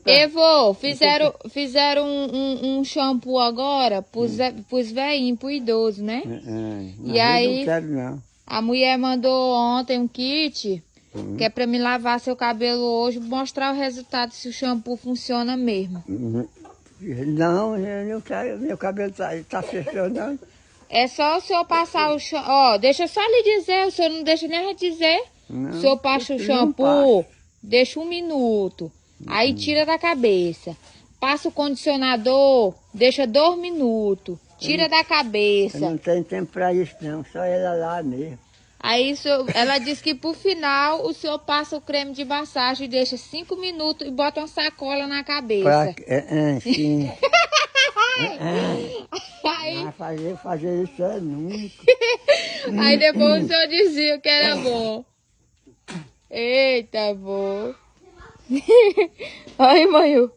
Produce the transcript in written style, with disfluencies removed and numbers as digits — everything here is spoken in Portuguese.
Evo, fizeram um shampoo agora pros velhinhos, pro idoso, né? E aí, não quero, não. a mulher mandou ontem um kit, que é pra me lavar seu cabelo hoje, mostrar o resultado, se o shampoo funciona mesmo. Não, eu não quero, meu cabelo tá funcionando. É só o senhor passar o shampoo. Ó, deixa eu só lhe dizer, o senhor não deixa nem eu dizer. Não, O senhor passa o shampoo, deixa 1 minuto. Aí tira da cabeça. Passa o condicionador, deixa 2 minutos. Tira da Eu cabeça. não tenho tempo pra isso, não. Só ela lá mesmo. Aí ela disse que pro final o senhor passa o creme de massagem e deixa 5 minutos e bota uma sacola na cabeça. Sim. Aí, Mas fazer isso é nunca. aí depois o senhor dizia que era bom. Eita, bom. Aí, mãe.